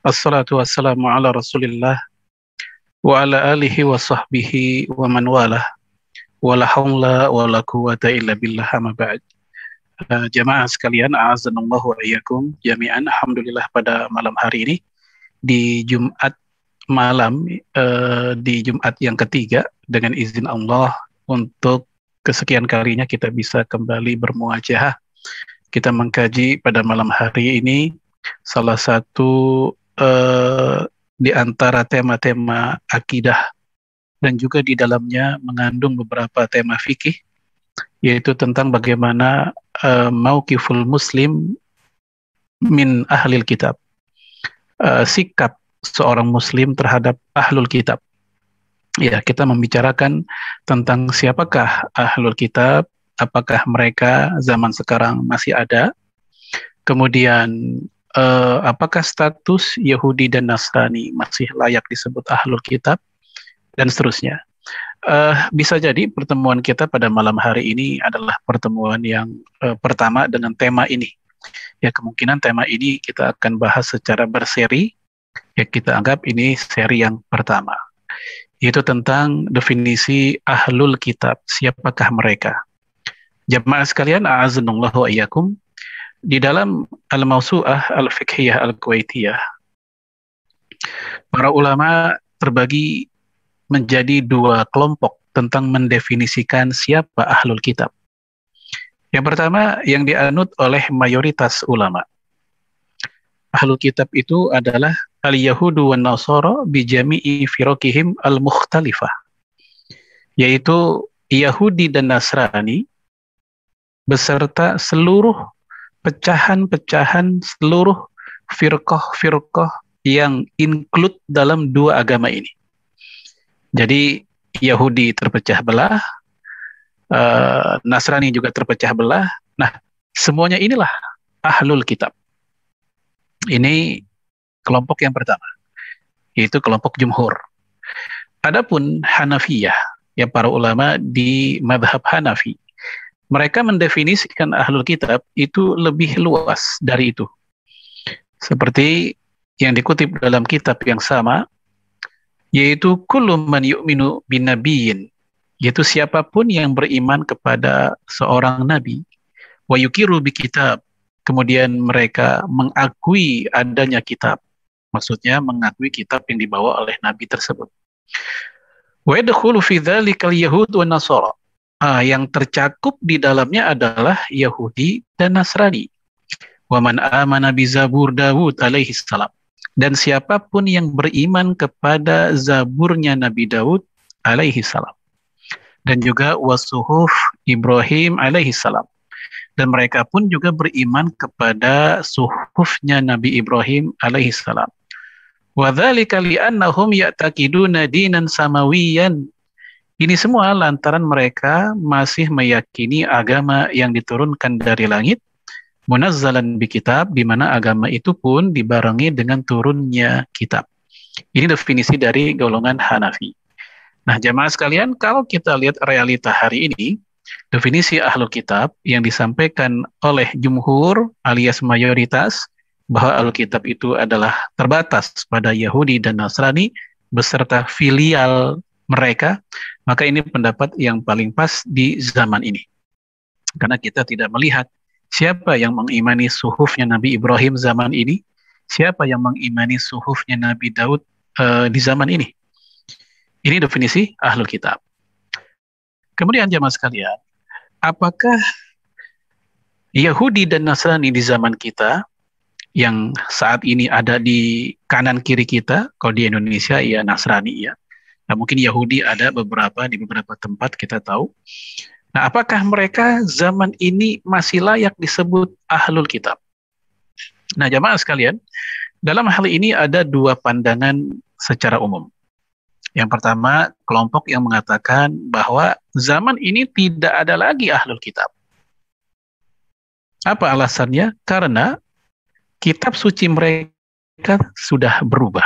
Assalatu wassalamu ala Rasulillah wa ala alihi wa sahbihi wa man walah wa la hawla wa la quwata illa billah amma ba'd. Jamaah sekalian, a'azanallahu wa iyyakum jami'an. Alhamdulillah pada malam hari ini di Jumat malam, di Jumat yang ketiga dengan izin Allah untuk kesekian kalinya kita bisa kembali bermuajahah. Kita mengkaji pada malam hari ini salah satu di antara tema-tema akidah dan juga di dalamnya mengandung beberapa tema fikih, yaitu tentang bagaimana mauqiful muslim min ahlil kitab, sikap seorang muslim terhadap ahlul kitab. Ya, kita membicarakan tentang siapakah ahlul kitab, apakah mereka zaman sekarang masih ada, kemudian apakah status Yahudi dan Nasrani masih layak disebut ahlul kitab, dan seterusnya. Bisa jadi pertemuan kita pada malam hari ini adalah pertemuan yang pertama dengan tema ini. Ya, kemungkinan tema ini kita akan bahas secara berseri. Ya, kita anggap ini seri yang pertama. Yaitu tentang definisi ahlul kitab. Siapakah mereka? Jamaah sekalian, a'azanallahu wa iyyakum. Di dalam Al-Mawsu'ah Al-Fiqhiyah Al-Kuwaitiyah, para ulama terbagi menjadi dua kelompok tentang mendefinisikan siapa ahlul kitab. Yang pertama, yang dianut oleh mayoritas ulama. Ahlul kitab itu adalah al-Yahudu wan Nasara bi jami'i firaqihim al-mukhtalifah. Yaitu Yahudi dan Nasrani beserta seluruh pecahan-pecahan, seluruh firqah-firqah yang include dalam dua agama ini. Jadi Yahudi terpecah belah, Nasrani juga terpecah belah. Nah, semuanya inilah ahlul kitab. Ini kelompok yang pertama, yaitu kelompok jumhur. Adapun Hanafiyah, ya para ulama di madhab Hanafi, mereka mendefinisikan ahlul kitab itu lebih luas dari itu. Seperti yang dikutip dalam kitab yang sama, yaitu kullu man yu'minu bin nabiyyin, yaitu siapapun yang beriman kepada seorang nabi, wa yukiru bi kitab, kemudian mereka mengakui adanya kitab, maksudnya mengakui kitab yang dibawa oleh nabi tersebut. Wa yadkhulu fi dzalikal yahud wan nasara, yang tercakup di dalamnya adalah Yahudi dan Nasrani. Wa man amana bi Zabur Dawud alaihi salam, dan siapapun yang beriman kepada Zaburnya Nabi Daud alaihi salam, dan juga wasuhuf Ibrahim alaihi salam, dan mereka pun juga beriman kepada suhufnya Nabi Ibrahim alaihi salam. Wa dzalika li'annahum ya'taqiduna dinan samawiyan. Ini semua lantaran mereka masih meyakini agama yang diturunkan dari langit, munazzalan bi kitab, di mana agama itu pun dibarengi dengan turunnya kitab. Ini definisi dari golongan Hanafi. Nah, jamaah sekalian, kalau kita lihat realita hari ini, definisi ahlul kitab yang disampaikan oleh jumhur alias mayoritas, bahwa ahlul kitab itu adalah terbatas pada Yahudi dan Nasrani beserta filial mereka, maka ini pendapat yang paling pas di zaman ini. Karena kita tidak melihat siapa yang mengimani suhufnya Nabi Ibrahim zaman ini, siapa yang mengimani suhufnya Nabi Daud di zaman ini. Ini definisi ahlul kitab. Kemudian jamaah sekalian, apakah Yahudi dan Nasrani di zaman kita yang saat ini ada di kanan kiri kita, kalau di Indonesia ya Nasrani ya. Nah, mungkin Yahudi ada di beberapa tempat kita tahu. Nah, apakah mereka zaman ini masih layak disebut ahlul kitab? Nah, jamaah sekalian, dalam hal ini ada dua pandangan secara umum. Yang pertama, kelompok yang mengatakan bahwa zaman ini tidak ada lagi ahlul kitab. Apa alasannya? Karena kitab suci mereka sudah berubah.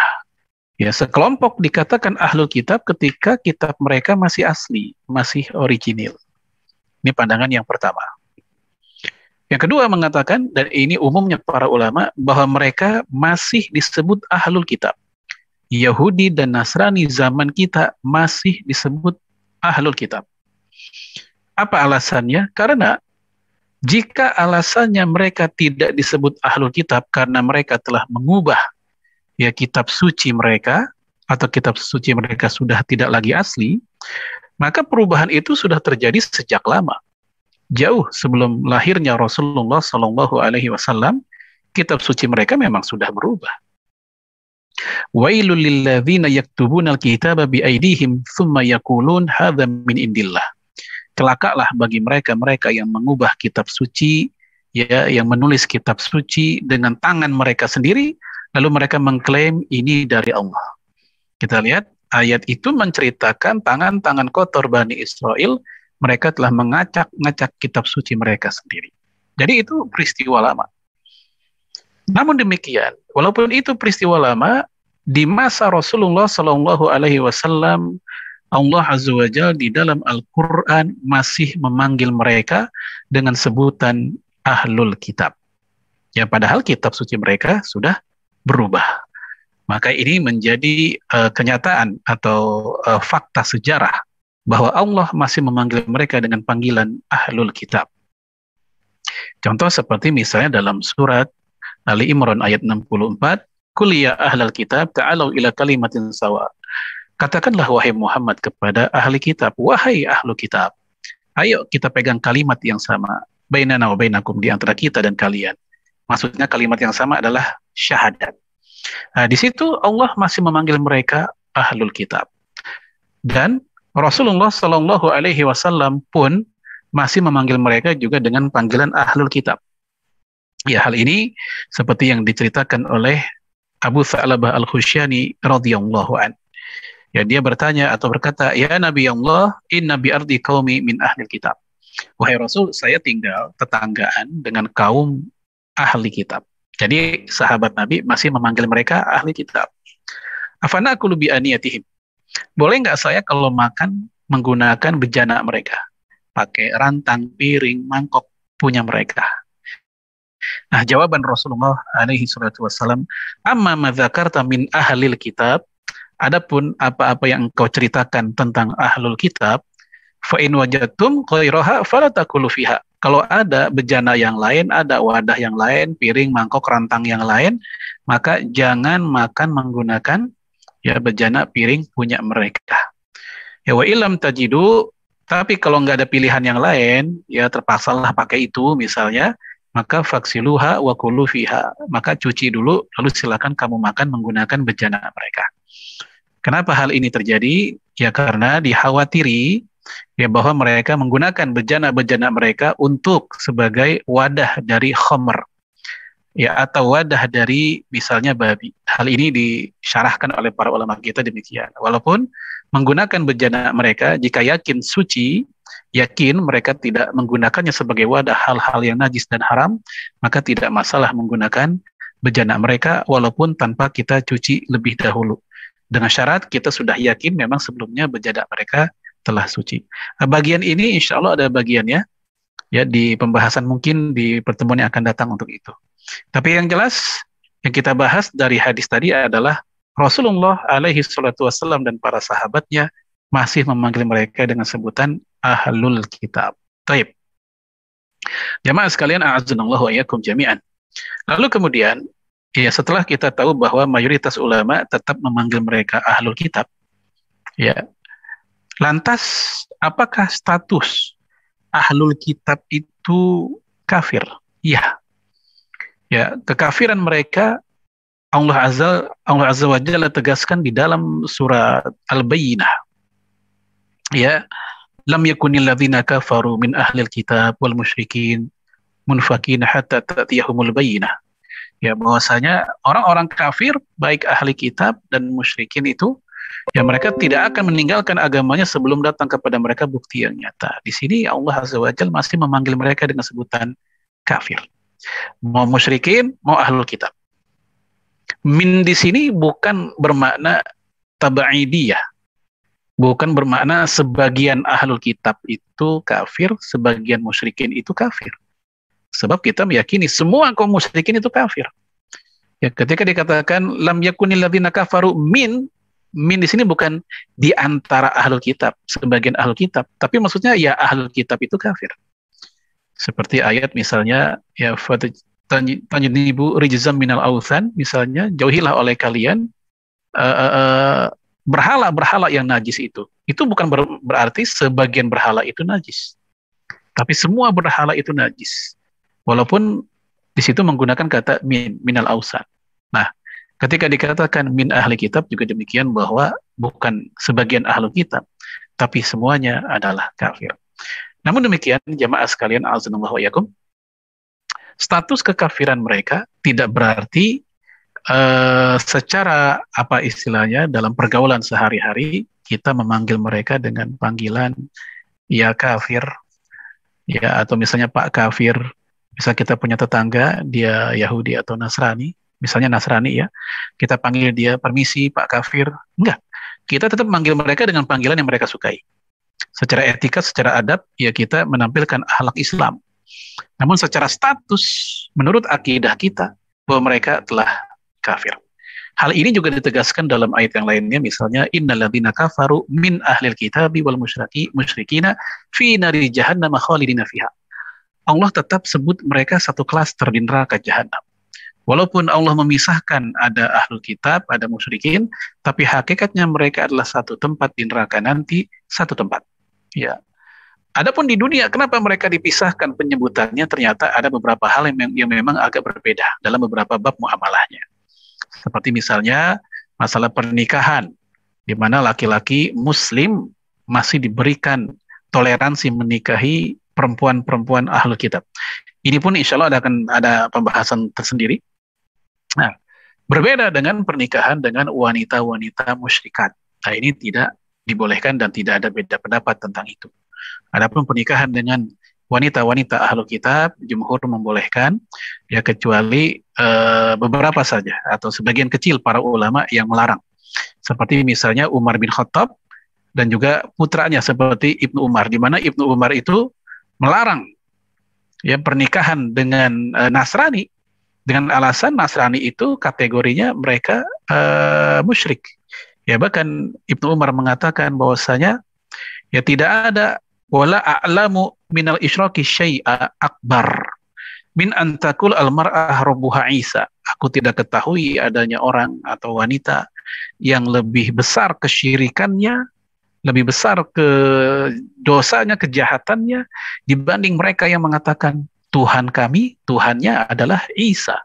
Ya, sekelompok dikatakan ahlul kitab ketika kitab mereka masih asli, masih original. Ini pandangan yang pertama. Yang kedua mengatakan, dan ini umumnya para ulama, bahwa mereka masih disebut ahlul kitab. Yahudi dan Nasrani zaman kita masih disebut ahlul kitab. Apa alasannya? Karena jika alasannya mereka tidak disebut ahlul kitab karena mereka telah mengubah ya kitab suci mereka, atau kitab suci mereka sudah tidak lagi asli, maka perubahan itu sudah terjadi sejak lama. Jauh sebelum lahirnya Rasulullah Shallallahu Alaihi Wasallam, kitab suci mereka memang sudah berubah. Wailul lilladzina yaktubuna alkitaba biaidihim thumma yaqulun hadza min indillah. Celakalah bagi mereka yang mengubah kitab suci, ya, yang menulis kitab suci dengan tangan mereka sendiri, lalu mereka mengklaim ini dari Allah. Kita lihat ayat itu menceritakan tangan-tangan kotor Bani Israel, mereka telah mengacak-ngacak kitab suci mereka sendiri. Jadi itu peristiwa lama. Namun demikian, walaupun itu peristiwa lama, di masa Rasulullah Shallallahu Alaihi Wasallam, Allah Azza wa Jalla di dalam Al-Quran masih memanggil mereka dengan sebutan Ahlul Kitab. Ya, padahal kitab suci mereka sudah berubah. Maka ini menjadi kenyataan atau fakta sejarah bahwa Allah masih memanggil mereka dengan panggilan Ahlul Kitab. Contoh seperti misalnya dalam surat Ali Imran ayat 64, Qul ya ahlal kitab ta'alau ila kalimatin sawa. Katakanlah wahai Muhammad kepada ahli kitab, wahai ahlu kitab, ayo kita pegang kalimat yang sama, bainana wa bainakum, di antara kita dan kalian. Maksudnya kalimat yang sama adalah syahadat. Nah, di situ Allah masih memanggil mereka ahlul kitab. Dan Rasulullah Shallallahu Alaihi Wasallam pun masih memanggil mereka juga dengan panggilan ahlul kitab. Ya, hal ini seperti yang diceritakan oleh Abu Tha'labah Al-Khusyani radhiyallahu an. Ya, dia bertanya atau berkata, ya Nabi Allah, inna bi ardi qaumi min ahli kitab. Wahai Rasul, saya tinggal tetanggaan dengan kaum ahli kitab. Jadi sahabat Nabi masih memanggil mereka ahli kitab. Afana aqulu bi aniyatihim. Boleh nggak saya kalau makan menggunakan bejana mereka? Pakai rantang, piring, mangkok punya mereka. Nah, jawaban Rasulullah alaihi salatu wassalam, amma madzakarta min ahlil kitab, adapun apa-apa yang engkau ceritakan tentang ahlul kitab, fa in wajadtum ghairaha fala taqulu fiha. Kalau ada bejana yang lain, ada wadah yang lain, piring, mangkok, rantang yang lain, maka jangan makan menggunakan ya bejana, piring punya mereka. Ya wa ilam tajidu, tapi kalau nggak ada pilihan yang lain, ya terpaksalah pakai itu misalnya, maka faksiluha wa kulu fiha, maka cuci dulu lalu silakan kamu makan menggunakan bejana mereka. Kenapa hal ini terjadi? Ya karena dikhawatiri ya bahwa mereka menggunakan bejana-bejana mereka untuk sebagai wadah dari khamr, ya, atau wadah dari misalnya babi. Hal ini disyarahkan oleh para ulama kita demikian. Walaupun menggunakan bejana mereka jika yakin suci, yakin mereka tidak menggunakannya sebagai wadah hal-hal yang najis dan haram, maka tidak masalah menggunakan bejana mereka walaupun tanpa kita cuci lebih dahulu. Dengan syarat kita sudah yakin memang sebelumnya bejana mereka telah suci. Nah, bagian ini insya Allah ada bagiannya ya di pembahasan mungkin di pertemuan yang akan datang untuk itu. Tapi yang jelas yang kita bahas dari hadis tadi adalah Rasulullah alaihi salatu wassalam dan para sahabatnya masih memanggil mereka dengan sebutan ahlul kitab. Taib. Jamaah sekalian, a'azzanallahu wa iyyakum jami'an. Lalu kemudian, ya setelah kita tahu bahwa mayoritas ulama tetap memanggil mereka ahlul kitab, ya, lantas apakah status ahlul kitab itu kafir? Iya. Ya, kekafiran mereka Allah Azza wa Jalla tegaskan di dalam surat Al-Bayyinah. Ya, lam yakunil ladzina kafaru min ahlil kitab wal musyrikin munfakin hatta ta'tiyahumul bayyinah. Ya, bahwasanya orang-orang kafir baik ahli kitab dan musyrikin itu ya mereka tidak akan meninggalkan agamanya sebelum datang kepada mereka bukti yang nyata. Di sini Allah Azza wa Jalla masih memanggil mereka dengan sebutan kafir. Mau musyrikin, mau ahlul kitab. Min di sini bukan bermakna tabaidiyah. Bukan bermakna sebagian ahlul kitab itu kafir, sebagian musyrikin itu kafir. Sebab kita meyakini semua kaum musyrikin itu kafir. Ya, ketika dikatakan lam yakunil ladzina kafaru min di sini bukan di antara ahlul kitab, sebagian ahlul kitab, tapi maksudnya ya ahlul kitab itu kafir. Seperti ayat misalnya ya tanjinibu rijzam minal authan, misalnya jauhilah oleh kalian berhala-berhala yang najis itu. Itu bukan berarti sebagian berhala itu najis, tapi semua berhala itu najis. Walaupun di situ menggunakan kata minal ausan. Nah, ketika dikatakan min ahli kitab juga demikian, bahwa bukan sebagian ahli kitab, tapi semuanya adalah kafir. Namun demikian, jamaah sekalian, azanallahu wa iyyakum, status kekafiran mereka tidak berarti secara apa istilahnya dalam pergaulan sehari-hari kita memanggil mereka dengan panggilan ya kafir, ya, atau misalnya Pak Kafir. Misal kita punya tetangga dia Yahudi atau Nasrani, misalnya Nasrani ya, kita panggil dia permisi Pak Kafir. Enggak, kita tetap manggil mereka dengan panggilan yang mereka sukai. Secara etika, secara adab, ya kita menampilkan akhlak Islam. Namun secara status, menurut akidah kita, bahwa mereka telah kafir. Hal ini juga ditegaskan dalam ayat yang lainnya, misalnya innalladzina kafaru min ahlil kitabi wal musyrikina fi nari jahannam khalidina fiha. Allah tetap sebut mereka satu klaster di neraka jahanam. Walaupun Allah memisahkan ada ahlul kitab, ada musyrikin, tapi hakikatnya mereka adalah satu tempat di neraka nanti, satu tempat. Ya. Adapun di dunia, kenapa mereka dipisahkan penyebutannya? Ternyata ada beberapa hal yang memang agak berbeda dalam beberapa bab muamalahnya. Seperti misalnya masalah pernikahan, di mana laki-laki muslim masih diberikan toleransi menikahi perempuan-perempuan ahlul kitab. Ini pun insya Allah akan ada pembahasan tersendiri. Nah, berbeda dengan pernikahan dengan wanita-wanita musyrikat. Nah, ini tidak dibolehkan dan tidak ada beda pendapat tentang itu. Adapun pernikahan dengan wanita-wanita ahlul kitab, jumhur membolehkan, ya kecuali beberapa saja atau sebagian kecil para ulama yang melarang. Seperti misalnya Umar bin Khattab dan juga putranya seperti Ibnu Umar, di mana Ibnu Umar itu melarang ya pernikahan dengan Nasrani dengan alasan Nasrani itu kategorinya mereka musyrik. Ya bahkan Ibnu Umar mengatakan bahwasanya ya tidak ada wala a'lamu minal isyraki syai'a akbar min antakul almar'ah rabbuha Isa. Aku tidak ketahui adanya orang atau wanita yang lebih besar kesyirikannya, lebih besar ke dosanya, kejahatannya dibanding mereka yang mengatakan Tuhan kami, Tuhannya adalah Isa.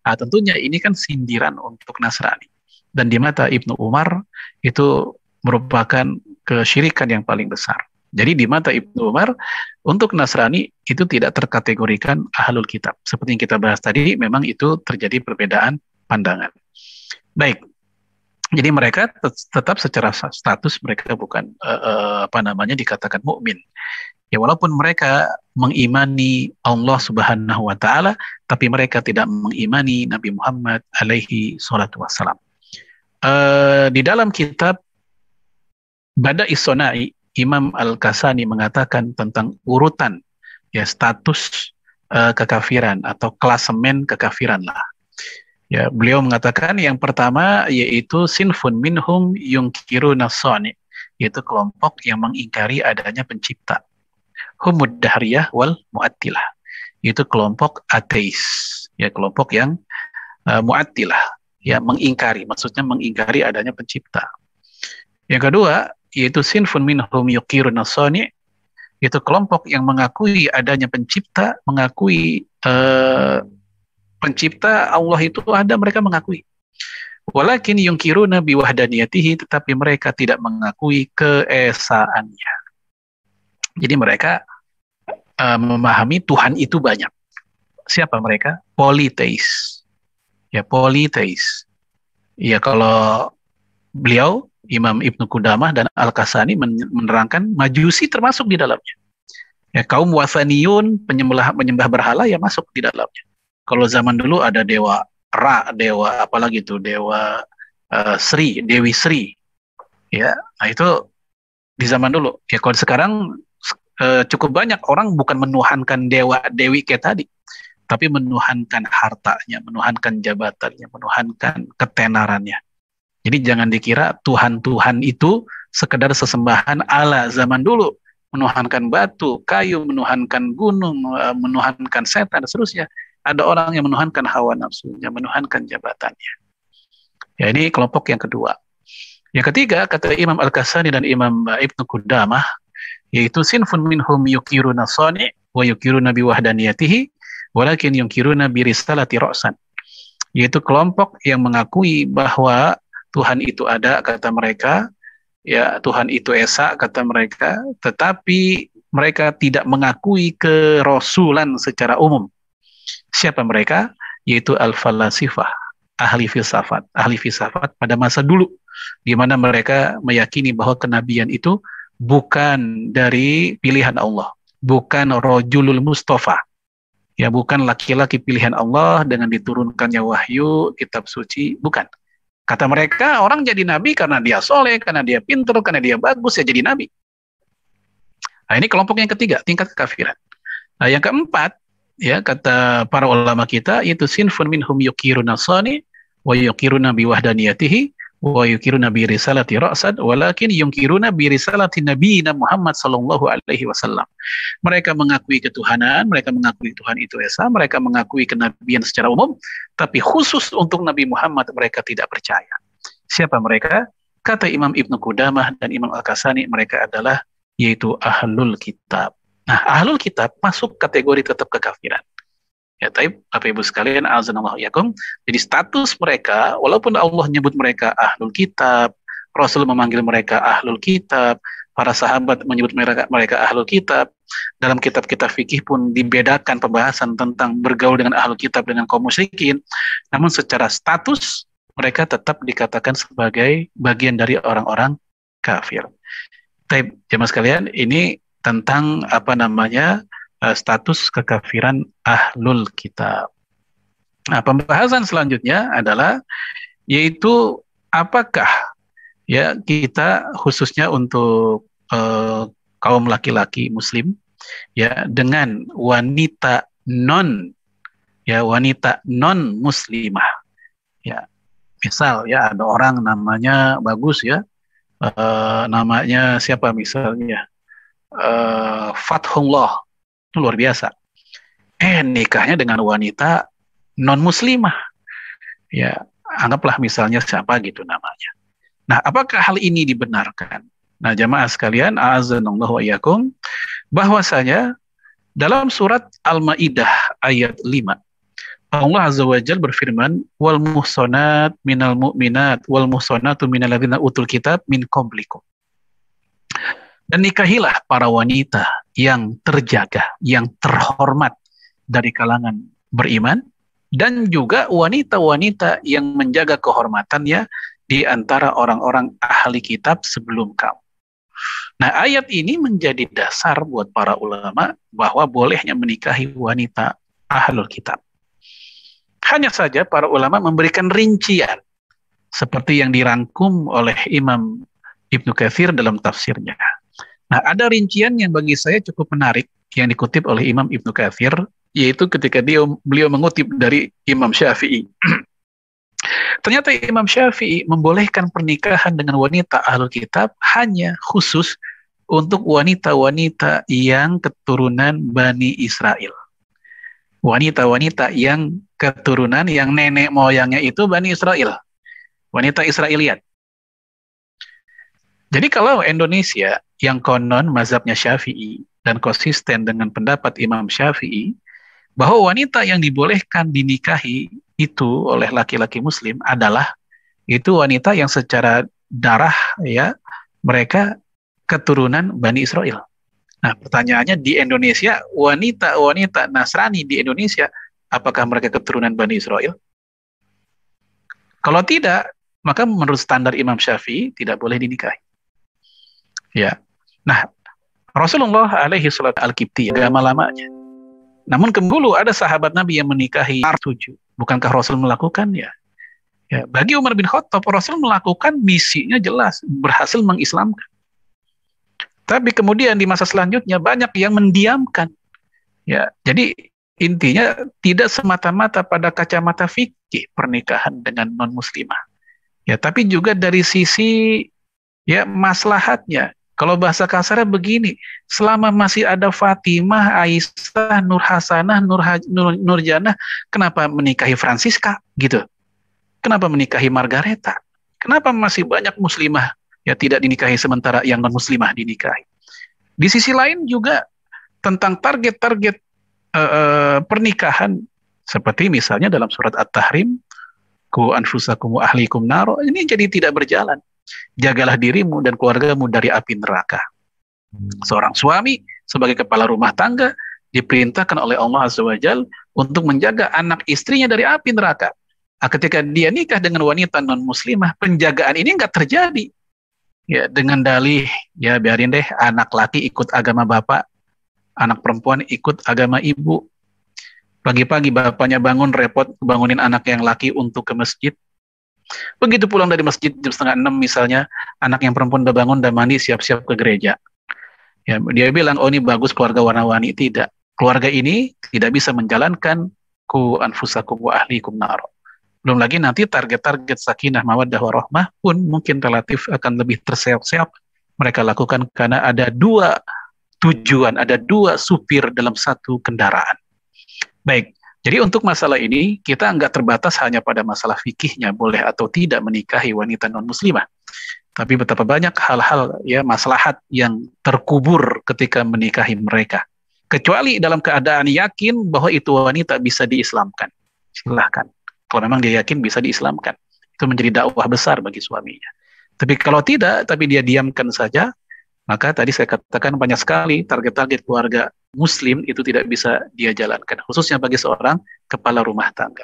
Nah, tentunya ini kan sindiran untuk Nasrani. Dan di mata Ibnu Umar itu merupakan kesyirikan yang paling besar. Jadi di mata Ibnu Umar untuk Nasrani itu tidak terkategorikan ahlul kitab. Seperti yang kita bahas tadi, memang itu terjadi perbedaan pandangan. Baik. Jadi mereka tetap secara status mereka bukan dikatakan mukmin. Ya walaupun mereka mengimani Allah Subhanahu wa taala, tapi mereka tidak mengimani Nabi Muhammad alaihi salatu wassalam. Di dalam kitab Bada'is Sonai, Imam Al-Kasani mengatakan tentang urutan ya status kekafiran atau klasemen kekafiran lah. Ya, beliau mengatakan yang pertama yaitu sinfun minhum yunkiruna sani, yaitu kelompok yang mengingkari adanya pencipta. Humud dahriyah wal mu'attilah, yaitu kelompok ateis, ya kelompok yang mu'attilah, ya mengingkari, maksudnya mengingkari adanya pencipta. Yang kedua yaitu sinfun minhum yunkiruna sani, yaitu kelompok yang mengakui adanya pencipta, mengakui pencipta Allah itu ada, mereka mengakui. Walakin yunkiruna biwahdaniyatihi, tetapi mereka tidak mengakui keesaannya. Jadi mereka memahami Tuhan itu banyak. Siapa mereka? Politeis. Ya, politeis. Ya, kalau beliau Imam Ibnu Qudamah dan Al-Kasani menerangkan Majusi termasuk di dalamnya. Ya, kaum wasaniyun, penyembah berhala ya masuk di dalamnya. Kalau zaman dulu ada dewa Ra, dewa apalagi itu, dewa Sri, Dewi Sri. Ya, nah itu di zaman dulu. Ya kalau sekarang cukup banyak orang bukan menuhankan dewa dewi kayak tadi, tapi menuhankan hartanya, menuhankan jabatannya, menuhankan ketenarannya. Jadi jangan dikira Tuhan-Tuhan itu sekedar sesembahan ala zaman dulu, menuhankan batu, kayu, menuhankan gunung, menuhankan setan, dan seterusnya. Ada orang yang menuhankan hawa nafsunya, menuhankan jabatannya. Ya, ini kelompok yang kedua. Yang ketiga, kata Imam Al-Kasani dan Imam Ibnu Qudamah, yaitu sinfun minhum yukiruna sani wa yukiruna biwahdaniyatihi walakin yukiruna birisalati ra'san. Yaitu kelompok yang mengakui bahwa Tuhan itu ada, kata mereka, ya Tuhan itu esa, kata mereka, tetapi mereka tidak mengakui kerasulan secara umum. Siapa mereka? Yaitu al-falasifah, ahli filsafat pada masa dulu, di mana mereka meyakini bahwa kenabian itu bukan dari pilihan Allah, bukan rojulul mustafa, ya bukan laki-laki pilihan Allah dengan diturunkannya wahyu, kitab suci, bukan. Kata mereka, orang jadi nabi karena dia soleh, karena dia pintar, karena dia bagus, ya jadi nabi. Nah, ini kelompok yang ketiga, tingkat kekafiran. Nah, yang keempat, ya kata para ulama kita, yaitu sinfun minhum yukiruna sani wa yukiruna biwahdaniyatihi wa yukiruna bi risalati ra'sad walakin yukiruna bi risalati nabiyina Muhammad sallallahu alaihi wasallam. Mereka mengakui ketuhanan, mereka mengakui Tuhan itu esa, mereka mengakui kenabian secara umum, tapi khusus untuk Nabi Muhammad mereka tidak percaya. Siapa mereka? Kata Imam Ibnu Qudamah dan Imam Al-Kasani, mereka adalah yaitu ahlul kitab. Nah, ahlul kitab masuk kategori tetap kekafiran. Ya, tapi Bapak Ibu sekalian, azanallahu yakum. Jadi status mereka, walaupun Allah nyebut mereka ahlul kitab, Rasul memanggil mereka ahlul kitab, para sahabat menyebut mereka ahlul kitab, dalam kitab-kitab fikih pun dibedakan pembahasan tentang bergaul dengan ahlul kitab dengan kaum musyrikin, namun secara status mereka tetap dikatakan sebagai bagian dari orang-orang kafir. Tapi jemaah sekalian, ini tentang status kekafiran ahlul kitab. Nah, pembahasan selanjutnya adalah yaitu apakah ya kita khususnya untuk kaum laki-laki muslim ya dengan wanita non muslimah. Ya, misal ya ada orang namanya bagus ya, namanya siapa misalnya? Fathullah, itu luar biasa. Nikahnya dengan wanita non muslimah, ya anggaplah misalnya siapa gitu namanya. Nah, apakah hal ini dibenarkan? Nah, jamaah sekalian, a'azanallahu wa iyyakum, bahwasanya dalam surat Al-Maidah ayat 5, Allah Azza wa Jalla berfirman, wal muhsanat minal mu'minat wal muhsanatu minal ladzina utul kitab min qablikum. Dan nikahilah para wanita yang terjaga, yang terhormat dari kalangan beriman, dan juga wanita-wanita yang menjaga kehormatannya di antara orang-orang ahli kitab sebelum kamu. Nah, ayat ini menjadi dasar buat para ulama bahwa bolehnya menikahi wanita ahlul kitab. Hanya saja para ulama memberikan rincian seperti yang dirangkum oleh Imam Ibnu Katsir dalam tafsirnya. Nah, ada rincian yang bagi saya cukup menarik yang dikutip oleh Imam Ibnu Katsir, yaitu ketika beliau mengutip dari Imam Syafi'i. Ternyata Imam Syafi'i membolehkan pernikahan dengan wanita ahlul kitab hanya khusus untuk wanita-wanita yang keturunan Bani Israel. Wanita-wanita yang keturunan yang nenek moyangnya itu Bani Israel. Wanita Israeliat. Jadi kalau Indonesia yang konon mazhabnya Syafi'i dan konsisten dengan pendapat Imam Syafi'i bahwa wanita yang dibolehkan dinikahi itu oleh laki-laki muslim adalah itu wanita yang secara darah ya mereka keturunan Bani Israel. Nah, pertanyaannya di Indonesia, wanita-wanita Nasrani di Indonesia apakah mereka keturunan Bani Israel? Kalau tidak, maka menurut standar Imam Syafi'i tidak boleh dinikahi. Ya. Nah, Rasulullah alaihi salatu al-Qibti agama lamanya. Namun dulu ada sahabat Nabi yang menikahi 7. Bukankah Rasul melakukannya? Ya, bagi Umar bin Khattab, Rasul melakukan misinya jelas, berhasil mengislamkan. Tapi kemudian di masa selanjutnya banyak yang mendiamkan. Ya, jadi intinya tidak semata-mata pada kacamata fikih pernikahan dengan non-muslimah. Ya, tapi juga dari sisi ya maslahatnya. Kalau bahasa kasarnya begini, selama masih ada Fatimah, Aisyah, Nur Hasanah, Nurjanah, kenapa menikahi Francisca gitu? Kenapa menikahi Margareta? Kenapa masih banyak muslimah ya tidak dinikahi sementara yang non muslimah dinikahi? Di sisi lain juga tentang target-target pernikahan seperti misalnya dalam surat At-Tahrim, ku anfusakum wa ahlikum naro, ini jadi tidak berjalan. Jagalah dirimu dan keluargamu dari api neraka. Seorang suami sebagai kepala rumah tangga diperintahkan oleh Allah Azza wa Jal untuk menjaga anak istrinya dari api neraka. Nah, ketika dia nikah dengan wanita non muslimah, penjagaan ini nggak terjadi. Ya, dengan dalih ya biarin deh anak laki ikut agama bapak, anak perempuan ikut agama ibu. Pagi-pagi bapaknya bangun repot bangunin anak yang laki untuk ke masjid. Begitu pulang dari masjid jam 5:30 misalnya, anak yang perempuan udah bangun, udah mandi, siap-siap ke gereja. Ya, dia bilang, oh ini bagus keluarga warna-warni. Tidak. Keluarga ini tidak bisa menjalankan ku anfusakum wa ahlikum nar. Belum lagi nanti target-target sakinah, mawaddah, warahmah pun mungkin relatif akan lebih terseok-seok mereka lakukan karena ada dua tujuan, ada dua supir dalam satu kendaraan. Baik, jadi untuk masalah ini kita nggak terbatas hanya pada masalah fikihnya boleh atau tidak menikahi wanita non-muslimah. Tapi betapa banyak hal-hal ya maslahat yang terkubur ketika menikahi mereka. Kecuali dalam keadaan yakin bahwa itu wanita bisa diislamkan. Silahkan. Kalau memang dia yakin bisa diislamkan. Itu menjadi dakwah besar bagi suaminya. Tapi kalau tidak, tapi dia diamkan saja, maka tadi saya katakan banyak sekali target-target keluarga muslim itu tidak bisa dia jalankan. Khususnya bagi seorang kepala rumah tangga.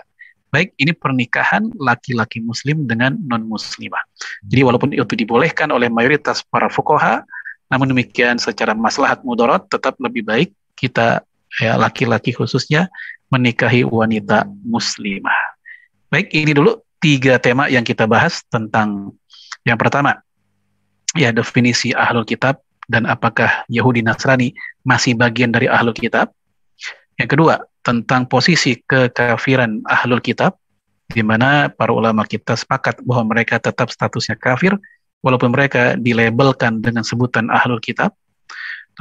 Baik, ini pernikahan laki-laki muslim dengan non-muslimah. Jadi walaupun itu dibolehkan oleh mayoritas para fuqaha, namun demikian secara maslahat mudarat tetap lebih baik kita ya laki-laki khususnya menikahi wanita muslimah. Baik, ini dulu 3 tema yang kita bahas tentang yang pertama, ya definisi ahlul kitab dan apakah Yahudi Nasrani masih bagian dari ahlul kitab. Yang kedua, tentang posisi kekafiran ahlul kitab, di mana para ulama kita sepakat bahwa mereka tetap statusnya kafir, walaupun mereka dilabelkan dengan sebutan ahlul kitab.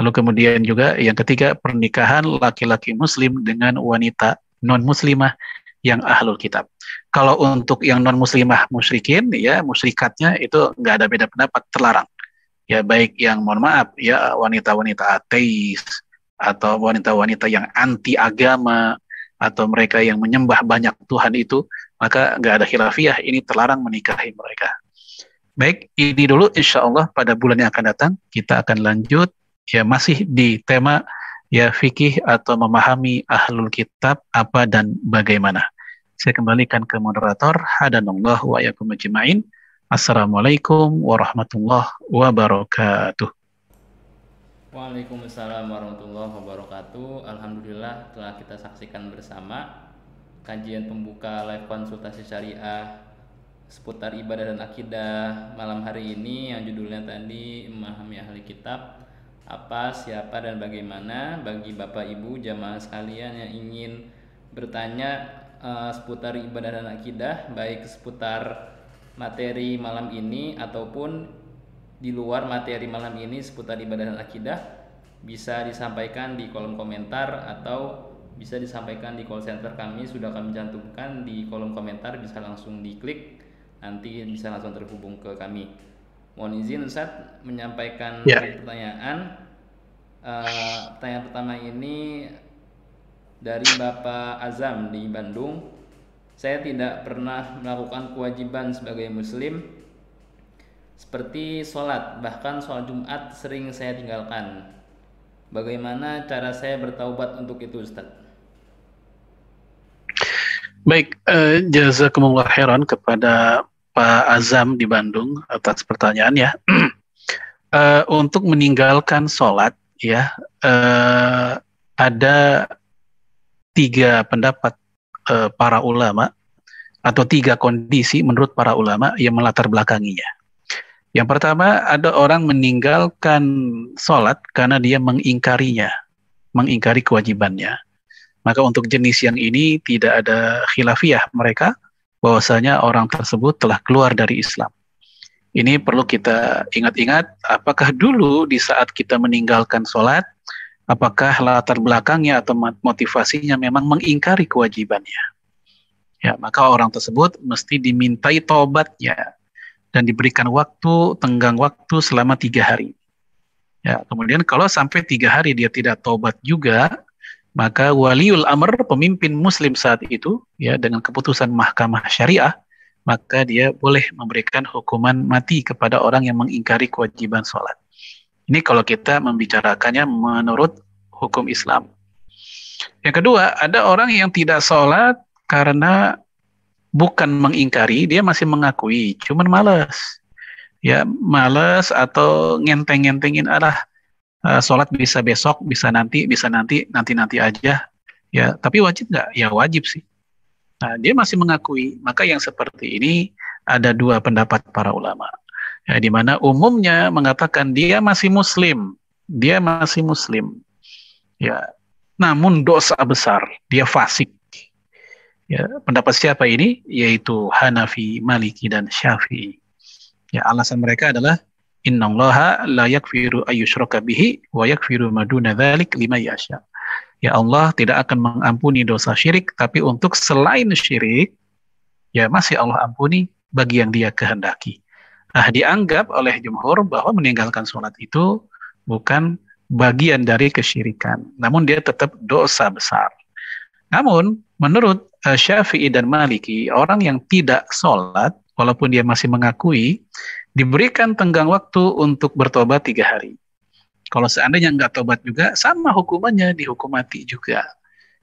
Lalu kemudian juga yang ketiga, pernikahan laki-laki muslim dengan wanita non-muslimah yang ahlul kitab. Kalau untuk yang non-muslimah musyrikin, ya musyrikatnya itu nggak ada beda pendapat, terlarang. Ya baik yang mohon maaf, ya wanita-wanita ateis, atau wanita-wanita yang anti agama, atau mereka yang menyembah banyak Tuhan itu, maka nggak ada khilafiyah, ini terlarang menikahi mereka. Baik, ini dulu insya Allah pada bulan yang akan datang, kita akan lanjut, ya masih di tema ya fikih atau memahami ahlul kitab apa dan bagaimana. Saya kembalikan ke moderator. Hadanallahu wa iyyakum ajma'in. Assalamualaikum warahmatullahi wabarakatuh. Waalaikumsalam warahmatullahi wabarakatuh. Alhamdulillah telah kita saksikan bersama kajian pembuka live konsultasi syariah seputar ibadah dan akidah malam hari ini yang judulnya tadi memahami ahli kitab apa, siapa, dan bagaimana. Bagi Bapak Ibu jamaah sekalian yang ingin bertanya seputar ibadah dan akidah, baik seputar materi malam ini ataupun di luar materi malam ini seputar ibadah dan akidah, bisa disampaikan di kolom komentar atau bisa disampaikan di call center kami. Sudah kami cantumkan di kolom komentar, bisa langsung diklik, nanti bisa langsung terhubung ke kami. Mohon izin Ustadz menyampaikan pertanyaan. Pertanyaan pertama ini dari Bapak Azam di Bandung. Saya tidak pernah melakukan kewajiban sebagai muslim seperti sholat, bahkan sholat Jumat sering saya tinggalkan. Bagaimana cara saya bertaubat untuk itu, Ustaz? Baik, jazakumullah khairan kepada Pak Azam di Bandung atas pertanyaannya. Untuk meninggalkan sholat, ya ada 3 pendapat para ulama atau 3 kondisi menurut para ulama yang melatar belakanginya. Yang pertama, ada orang meninggalkan sholat karena dia mengingkarinya, mengingkari kewajibannya. Maka untuk jenis yang ini tidak ada khilafiyah mereka bahwasanya orang tersebut telah keluar dari Islam. Ini perlu kita ingat-ingat, apakah dulu di saat kita meninggalkan sholat, apakah latar belakangnya atau motivasinya memang mengingkari kewajibannya. Ya, maka orang tersebut mesti dimintai taubatnya dan diberikan waktu, tenggang waktu selama 3 hari. Ya, kemudian kalau sampai 3 hari dia tidak taubat juga, maka waliul amr, pemimpin muslim saat itu, ya, dengan keputusan mahkamah syariah, maka dia boleh memberikan hukuman mati kepada orang yang mengingkari kewajiban sholat. Ini kalau kita membicarakannya menurut hukum Islam. Yang kedua, ada orang yang tidak sholat karena bukan mengingkari, dia masih mengakui, cuman malas. Ya, malas atau ngenteng-ngentengin, sholat bisa besok, bisa nanti aja. Ya, tapi wajib nggak? Ya wajib sih. Nah, dia masih mengakui. Maka yang seperti ini ada 2 pendapat para ulama. Ya, di mana umumnya mengatakan dia masih muslim. Dia masih muslim. Ya, namun dosa besar, dia fasik. Ya, pendapat siapa ini? Yaitu Hanafi, Maliki, dan Syafi'i. Ya, alasan mereka adalah innallaha la yakfiru ayyushraka bihi wa yakfiru ma duna dzalik liman yasha. Ya, Allah tidak akan mengampuni dosa syirik, tapi untuk selain syirik, ya masih Allah ampuni bagi yang dia kehendaki. Nah, dianggap oleh jumhur bahwa meninggalkan sholat itu bukan bagian dari kesyirikan, namun dia tetap dosa besar. Namun, menurut Syafi'i dan Maliki, orang yang tidak sholat, walaupun dia masih mengakui, diberikan tenggang waktu untuk bertobat 3 hari. Kalau seandainya nggak tobat juga, sama hukumannya, dihukum mati juga.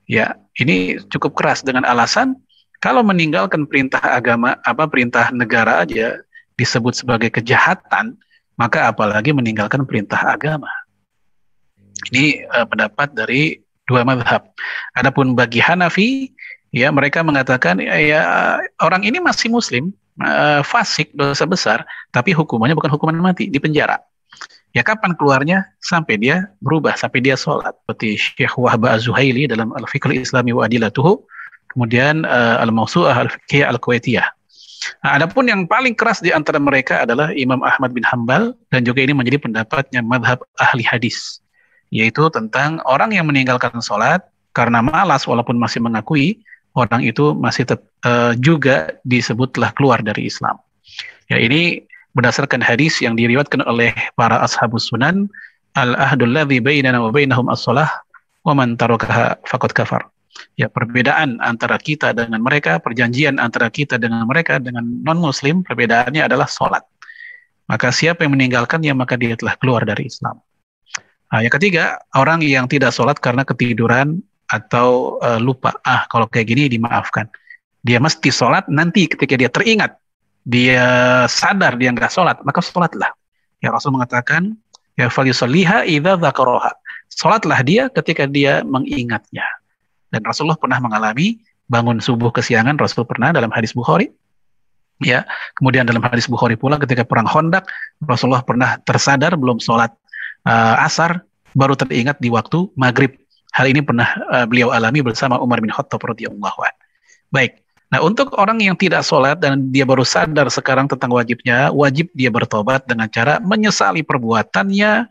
Ya, ini cukup keras dengan alasan kalau meninggalkan perintah agama, perintah negara aja disebut sebagai kejahatan, maka apalagi meninggalkan perintah agama. Ini pendapat dari 2 mazhab. Adapun bagi Hanafi, ya mereka mengatakan ya orang ini masih muslim, fasik, dosa besar, tapi hukumannya bukan hukuman mati, di penjara. Ya kapan keluarnya? Sampai dia berubah, sampai dia sholat. Seperti Syekh Wahb Az-Zuhaili dalam Al-Fiqh Al-Islami wa Adilatuhu, kemudian Al-Mawsu'ah Al-Fiqhiyah Al-Kuwaitiyah. Nah, adapun yang paling keras di antara mereka adalah Imam Ahmad bin Hambal, dan juga ini menjadi pendapatnya madhab ahli hadis, yaitu tentang orang yang meninggalkan sholat karena malas walaupun masih mengakui, orang itu masih juga disebut telah keluar dari Islam. Ya, ini berdasarkan hadis yang diriwayatkan oleh para ashabus sunan, al-ahdul ladzi bainana wa bainahum as-shalah wa man tarakaha faqad kafar. Ya, perbedaan antara kita dengan mereka, perjanjian antara kita dengan mereka dengan non-muslim, perbedaannya adalah sholat. Maka siapa yang meninggalkannya, maka dia telah keluar dari Islam. Nah, yang ketiga, orang yang tidak sholat karena ketiduran atau lupa. Kalau kayak gini dimaafkan. Dia mesti sholat nanti ketika dia teringat, dia sadar dia nggak sholat, maka sholatlah. Ya, Rasul mengatakan, ya falyusalliha idza dzakaraha. Sholatlah dia ketika dia mengingatnya. Dan Rasulullah pernah mengalami bangun subuh kesiangan, Rasul pernah dalam hadis Bukhari. Ya, kemudian dalam hadis Bukhari pula ketika perang Khandaq, Rasulullah pernah tersadar belum sholat asar, baru teringat di waktu maghrib. Hal ini pernah beliau alami bersama Umar bin Khattab radhiyallahu anhu. Baik. Nah, untuk orang yang tidak sholat dan dia baru sadar sekarang tentang wajibnya, wajib dia bertobat dengan cara menyesali perbuatannya,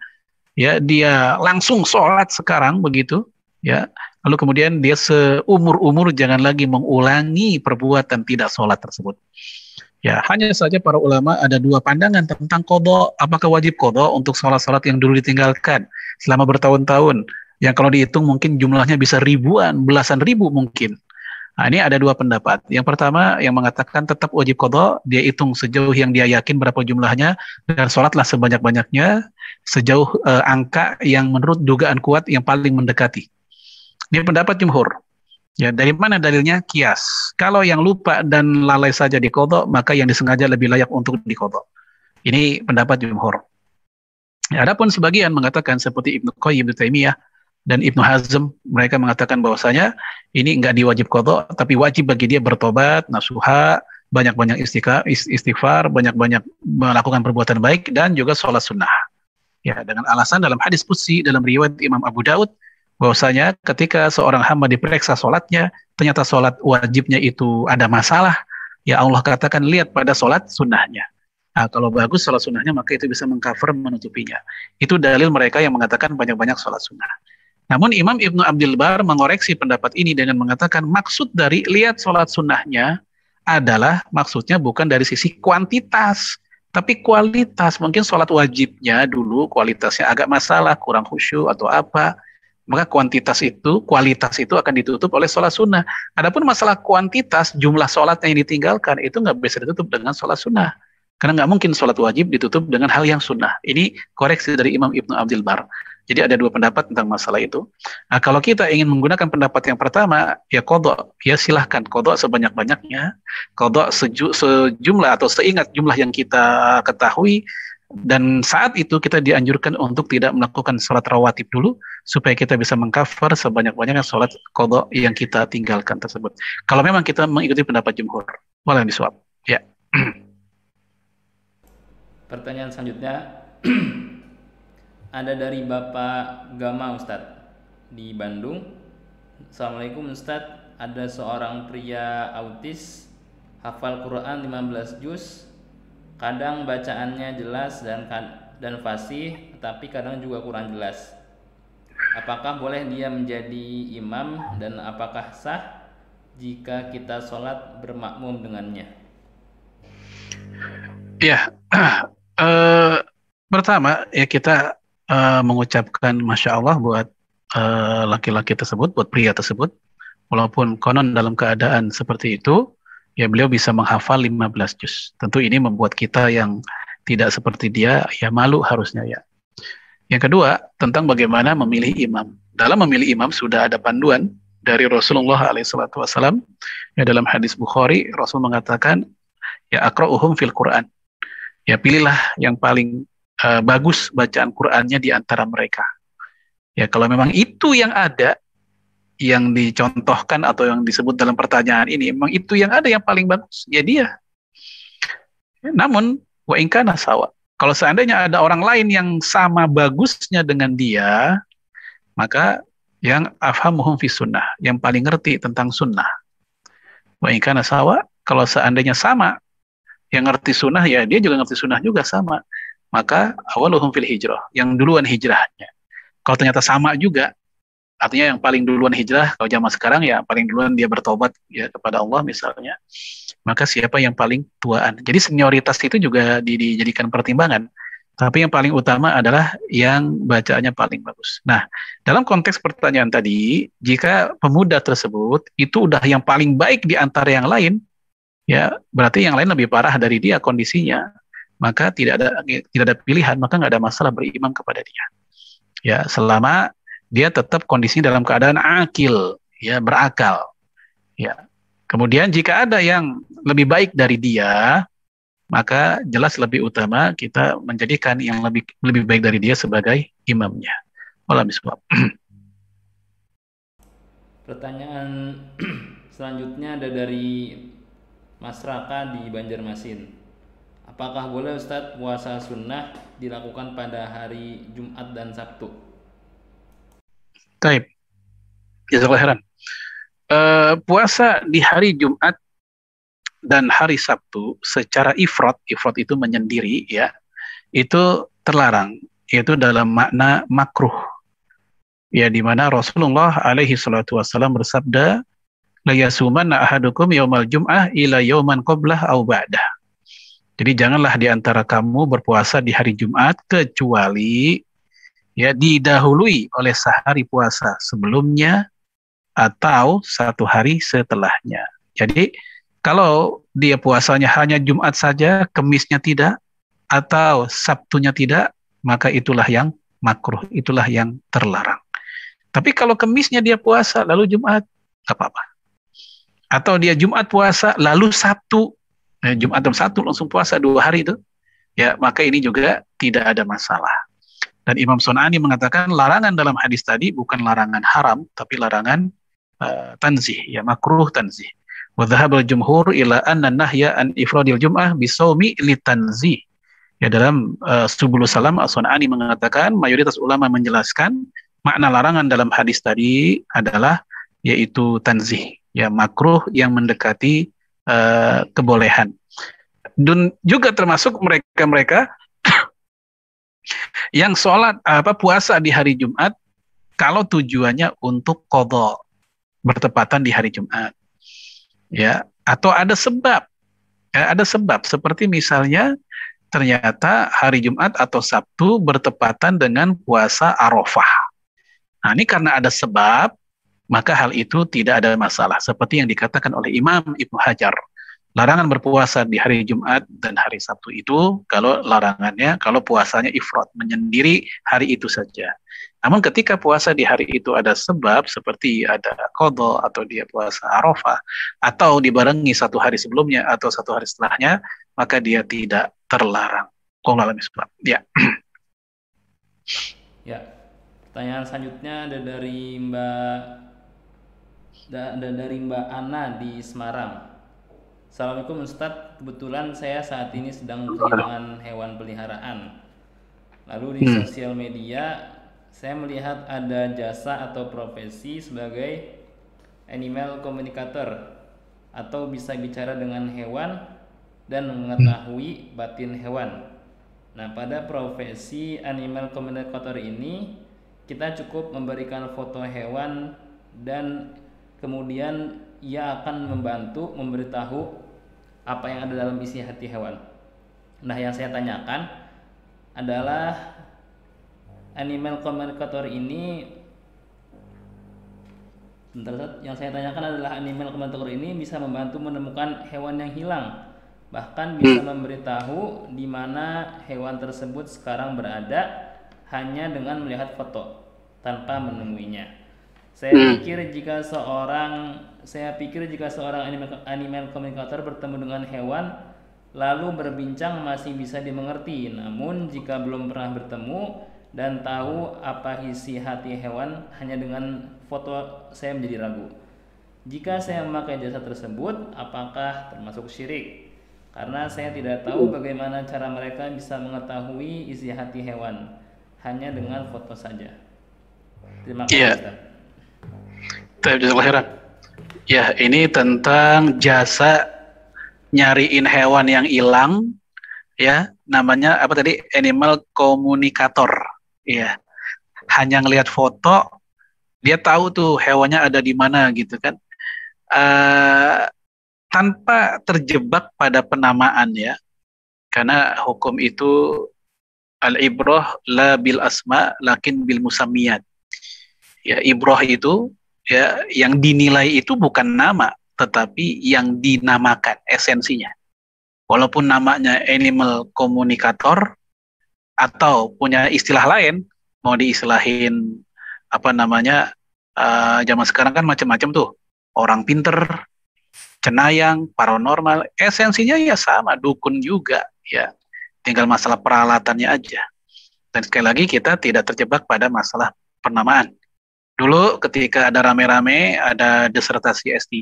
ya dia langsung sholat sekarang begitu, ya. Lalu kemudian dia seumur-umur jangan lagi mengulangi perbuatan tidak sholat tersebut. Ya, hanya saja para ulama ada 2 pandangan tentang qadha, apakah wajib qadha untuk sholat-sholat yang dulu ditinggalkan selama bertahun-tahun, yang kalau dihitung mungkin jumlahnya bisa ribuan, belasan ribu mungkin. Nah, ini ada 2 pendapat. Yang pertama yang mengatakan tetap wajib qadha, dia hitung sejauh yang dia yakin berapa jumlahnya dan sholatlah sebanyak-banyaknya sejauh angka yang menurut dugaan kuat yang paling mendekati. Ini pendapat jumhur. Ya, dari mana dalilnya? Kias. Kalau yang lupa dan lalai saja diqadha, maka yang disengaja lebih layak untuk diqadha. Ini pendapat jumhur. Ya, adapun sebagian mengatakan seperti Ibnu Qayyim, Ibnu Taimiyah, dan Ibnu Hazm, mereka mengatakan bahwasanya ini enggak diwajib qadha, tapi wajib bagi dia bertobat, nasuha, banyak-banyak istighfar, banyak-banyak melakukan perbuatan baik, dan juga sholat sunnah. Ya, dengan alasan dalam hadis qudsi dalam riwayat Imam Abu Daud, bahwasanya ketika seorang hamba diperiksa sholatnya, ternyata sholat wajibnya itu ada masalah, ya Allah katakan lihat pada sholat sunnahnya. Nah, kalau bagus sholat sunnahnya, maka itu bisa mengcover, menutupinya. Itu dalil mereka yang mengatakan banyak-banyak sholat sunnah. Namun Imam Ibnu Abdul Bar mengoreksi pendapat ini dengan mengatakan maksud dari lihat sholat sunnahnya adalah maksudnya bukan dari sisi kuantitas, tapi kualitas. Mungkin sholat wajibnya dulu kualitasnya agak masalah, kurang khusyuk atau apa, maka kualitas itu akan ditutup oleh sholat sunnah. Adapun masalah kuantitas, jumlah sholat yang ditinggalkan, itu nggak bisa ditutup dengan sholat sunnah. Karena nggak mungkin sholat wajib ditutup dengan hal yang sunnah. Ini koreksi dari Imam Ibnu Abdul Bar. Jadi ada dua pendapat tentang masalah itu. Nah, kalau kita ingin menggunakan pendapat yang pertama, ya qadha, ya silahkan qadha sebanyak-banyaknya, qadha sejumlah atau seingat jumlah yang kita ketahui, dan saat itu kita dianjurkan untuk tidak melakukan sholat rawatib dulu, supaya kita bisa mengcover sebanyak-banyaknya sholat qadha yang kita tinggalkan tersebut. Kalau memang kita mengikuti pendapat jumhur, wallahu a'lam. Ya. Pertanyaan selanjutnya ada dari Bapak Gama Ustadz di Bandung. Assalamualaikum Ustadz, ada seorang pria autis hafal Quran 15 juz, kadang bacaannya jelas dan fasih, tapi kadang juga kurang jelas. Apakah boleh dia menjadi imam dan apakah sah jika kita sholat bermakmum dengannya? Ya, pertama ya kita mengucapkan Masya Allah buat laki-laki tersebut, buat pria tersebut, walaupun konon dalam keadaan seperti itu, ya beliau bisa menghafal 15 juz. Tentu ini membuat kita yang tidak seperti dia, ya malu harusnya ya. Yang kedua, tentang bagaimana memilih imam. Dalam memilih imam sudah ada panduan dari Rasulullah SAW. Ya, dalam hadis Bukhari, Rasul mengatakan, ya aqra'uhum fil Quran. Ya pilihlah yang paling bagus bacaan Qur'annya di antara mereka. Ya kalau memang itu yang ada, yang dicontohkan atau yang disebut dalam pertanyaan ini, memang itu yang ada yang paling bagus, ya dia. Namun, wa in kana sawa. Kalau seandainya ada orang lain yang sama bagusnya dengan dia, maka yang afhamuhum fi sunnah, yang paling ngerti tentang sunnah. Wa in kana sawa, kalau seandainya sama, yang ngerti sunnah, ya dia juga ngerti sunnah juga sama. Maka awaluhum fil hijrah, yang duluan hijrahnya. Kalau ternyata sama juga, artinya yang paling duluan hijrah, kalau zaman sekarang ya paling duluan dia bertobat ya kepada Allah misalnya, maka siapa yang paling tuaan. Jadi senioritas itu juga dijadikan pertimbangan. Tapi yang paling utama adalah yang bacaannya paling bagus. Nah, dalam konteks pertanyaan tadi, jika pemuda tersebut itu udah yang paling baik di antara yang lain, ya berarti yang lain lebih parah dari dia kondisinya, maka tidak ada pilihan, maka nggak ada masalah berimam kepada dia. Ya selama dia tetap kondisinya dalam keadaan akil, ya berakal. Ya kemudian jika ada yang lebih baik dari dia, maka jelas lebih utama kita menjadikan yang lebih baik dari dia sebagai imamnya. Wallahu a'lam. Pertanyaan selanjutnya ada dari Mas Raka di Banjarmasin. Apakah boleh Ustadz puasa sunnah dilakukan pada hari Jumat dan Sabtu? Baik, jazakallahu khairan. Puasa di hari Jumat dan hari Sabtu secara ifrat itu menyendiri ya, itu terlarang, yaitu dalam makna makruh. Ya di mana Rasulullah alaihi salatu wasallam bersabda, la yasumanna ahadukum yaumal jum'ah ila yauman qablah au ba'dah. Jadi janganlah di antara kamu berpuasa di hari Jumat kecuali ya didahului oleh sehari puasa sebelumnya atau satu hari setelahnya. Jadi kalau dia puasanya hanya Jumat saja, Kemisnya tidak, atau Sabtunya tidak, maka itulah yang makruh, itulah yang terlarang. Tapi kalau Kemisnya dia puasa lalu Jumat, nggak apa-apa. Atau dia Jumat puasa lalu Sabtu, Jumat dan Sabtu langsung puasa 2 hari itu, ya maka ini juga tidak ada masalah. Dan Imam Sun'ani mengatakan larangan dalam hadis tadi bukan larangan haram, tapi larangan tanzih, ya makruh tanzih. Wa dhahabal jumhur ila anna nahya an ifradil jum'ah bisawmi litanzih. Ya dalam Subulus Salam As-Sun'ani mengatakan mayoritas ulama menjelaskan makna larangan dalam hadis tadi adalah yaitu tanzih, ya makruh yang mendekati kebolehan. Dan juga termasuk mereka-mereka yang sholat puasa di hari Jumat kalau tujuannya untuk qadha, bertepatan di hari Jumat, ya, atau ada sebab, ya, ada sebab seperti misalnya ternyata hari Jumat atau Sabtu bertepatan dengan puasa Arafah. Nah, ini karena ada sebab, maka hal itu tidak ada masalah. Seperti yang dikatakan oleh Imam Ibnu Hajar. Larangan berpuasa di hari Jumat dan hari Sabtu itu kalau puasanya ifrat, menyendiri hari itu saja. Namun ketika puasa di hari itu ada sebab, seperti ada qadha atau dia puasa Arafah, atau dibarengi satu hari sebelumnya atau satu hari setelahnya, maka dia tidak terlarang. Ya. Ya, pertanyaan selanjutnya ada dari Mbak Ana di Semarang. Assalamualaikum Ustadz, kebetulan saya saat ini sedang kehilangan hewan peliharaan. Lalu di sosial media saya melihat ada jasa atau profesi sebagai animal communicator atau bisa bicara dengan hewan dan mengetahui batin hewan. Nah, pada profesi animal communicator ini kita cukup memberikan foto hewan dan kemudian ia akan membantu memberitahu apa yang ada dalam isi hati hewan. Nah, yang saya tanyakan adalah animal communicator ini bisa membantu menemukan hewan yang hilang, bahkan bisa memberitahu di mana hewan tersebut sekarang berada hanya dengan melihat foto tanpa menemuinya. Saya pikir jika seorang animal communicator bertemu dengan hewan lalu berbincang masih bisa dimengerti. Namun jika belum pernah bertemu dan tahu apa isi hati hewan hanya dengan foto, saya menjadi ragu. Jika saya memakai jasa tersebut, apakah termasuk syirik? Karena saya tidak tahu bagaimana cara mereka bisa mengetahui isi hati hewan hanya dengan foto saja. Terima kasih, Ustaz. Ya, ini tentang jasa nyariin hewan yang hilang, ya, namanya apa tadi? Animal communicator, ya. Hanya ngelihat foto, dia tahu tuh hewannya ada di mana gitu kan, tanpa terjebak pada penamaan, ya. Karena hukum itu al-ibrah la bil asma lakin bil musammiyat. Ya, ibrah itu, ya, yang dinilai itu bukan nama, tetapi yang dinamakan, esensinya. Walaupun namanya animal communicator atau punya istilah lain, mau diistilahin apa namanya, zaman sekarang kan macam-macam tuh, orang pinter, cenayang, paranormal, esensinya ya sama, dukun juga, ya. Tinggal masalah peralatannya aja. Dan sekali lagi kita tidak terjebak pada masalah penamaan. Dulu ketika ada rame-rame, ada disertasi S3